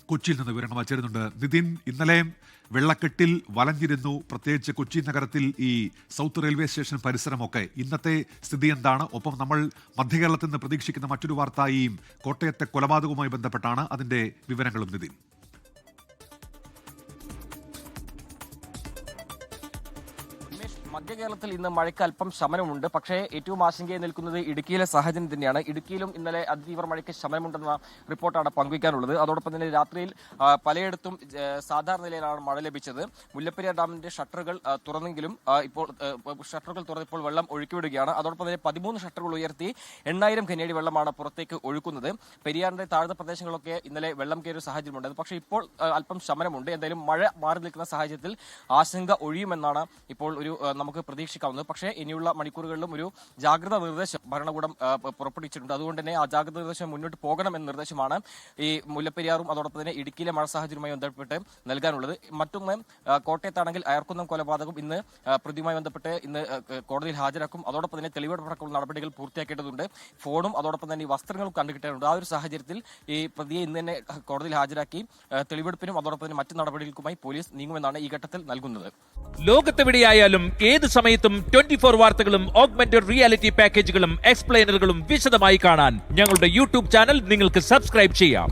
കൊച്ചിയിൽ നിന്ന് വിവരങ്ങൾ ചേരുന്നുണ്ട്. നിതിൻ, ഇന്നലെ വെള്ളക്കെട്ടിൽ വലഞ്ഞിരുന്നു, പ്രത്യേകിച്ച് കൊച്ചി നഗരത്തിൽ ഈ സൗത്ത് റെയിൽവേ സ്റ്റേഷൻ പരിസരമൊക്കെ. ഇന്നത്തെ സ്ഥിതി എന്താണ്? ഒപ്പം നമ്മൾ മധ്യകേരളത്തിൽ നിന്ന് പ്രതീക്ഷിക്കുന്ന മറ്റൊരു വാർത്ത ഈ കോട്ടയത്തെ കൊലപാതകവുമായി ബന്ധപ്പെട്ടാണ്. അതിന്റെ വിവരങ്ങളും നിതിൻ. മധ്യ കേരളത്തിൽ ഇന്ന് മഴയ്ക്ക് അല്പം ശമനമുണ്ട്. പക്ഷേ ഏറ്റവും ആശങ്കയിൽ നിൽക്കുന്നത് ഇടുക്കിയിലെ സാഹചര്യം തന്നെയാണ്. ഇടുക്കിയിലും ഇന്നലെ അതിതീവ്ര മഴയ്ക്ക് ശമനമുണ്ടെന്ന റിപ്പോർട്ടാണ് പങ്കുവയ്ക്കാനുള്ളത്. അതോടൊപ്പം തന്നെ രാത്രിയിൽ പലയിടത്തും സാധാരണ നിലയിലാണ് മഴ ലഭിച്ചത്. മുല്ലപ്പെരിയാർ ഡാമിന്റെ ഷട്ടറുകൾ തുറന്നെങ്കിലും ഇപ്പോൾ വെള്ളം ഒഴുക്കിവിടുകയാണ്. അതോടൊപ്പം തന്നെ 13 ഷട്ടറുകൾ ഉയർത്തി 8000 ഘനയടി വെള്ളമാണ് പുറത്തേക്ക് ഒഴുക്കുന്നത്. പെരിയാറിന്റെ താഴ്ന്ന പ്രദേശങ്ങളൊക്കെ ഇന്നലെ വെള്ളം കയറിയ സാഹചര്യമുണ്ടായിരുന്നു. പക്ഷേ ഇപ്പോൾ അല്പം ശമനമുണ്ട്. എന്തായാലും മഴ മാറി നിൽക്കുന്ന സാഹചര്യത്തിൽ ആശങ്ക ഒഴിയുമെന്നാണ് ഇപ്പോൾ നമുക്ക് പ്രതീക്ഷിക്കാവുന്നത്. പക്ഷേ ഇനിയുള്ള മണിക്കൂറുകളിലും ഒരു ജാഗ്രതാ നിർദ്ദേശം ഭരണകൂടം പുറപ്പെടുവിച്ചിട്ടുണ്ട്. അതുകൊണ്ട് തന്നെ ആ ജാഗ്രതാ നിർദ്ദേശം മുന്നോട്ട് പോകണമെന്ന നിർദ്ദേശമാണ് ഈ മുല്ലപ്പെരിയാറും അതോടൊപ്പം തന്നെ ഇടുക്കിയിലെ മഴ സാഹചര്യവുമായി ബന്ധപ്പെട്ട് നൽകാനുള്ളത്. മറ്റൊന്ന്, കോട്ടയത്താണെങ്കിൽ അയർക്കുന്നം കൊലപാതകം ഇന്ന് പ്രതിയുമായി ബന്ധപ്പെട്ട് ഇന്ന് കോടതിയിൽ ഹാജരാക്കും. അതോടൊപ്പം തന്നെ തെളിവെടുപ്പടക്കമുള്ള നടപടികൾ പൂർത്തിയാക്കേണ്ടതുണ്ട്. ഫോണും അതോടൊപ്പം തന്നെ ഈ വസ്ത്രങ്ങളും കണ്ടുകിട്ടേണ്ടതുണ്ട്. ആ ഒരു സാഹചര്യത്തിൽ ഈ പ്രതിയെ ഇന്ന് തന്നെ കോടതിയിൽ ഹാജരാക്കി തെളിവെടുപ്പിനും അതോടൊപ്പം തന്നെ മറ്റു നടപടികൾക്കുമായി പോലീസ് നീങ്ങുമെന്നാണ് ഈ ഘട്ടത്തിൽ നൽകുന്നത്. ലോകത്തെവിടെയായാലും ഏത് സമയത്തും 24 വാർത്തകളും ഓഗ്മെന്റഡ് റിയാലിറ്റി പാക്കേജുകളും എക്സ്പ്ലെയിനറുകളും വിശദമായി കാണാൻ ഞങ്ങളുടെ യൂട്യൂബ് ചാനൽ നിങ്ങൾക്ക് സബ്സ്ക്രൈബ് ചെയ്യാം.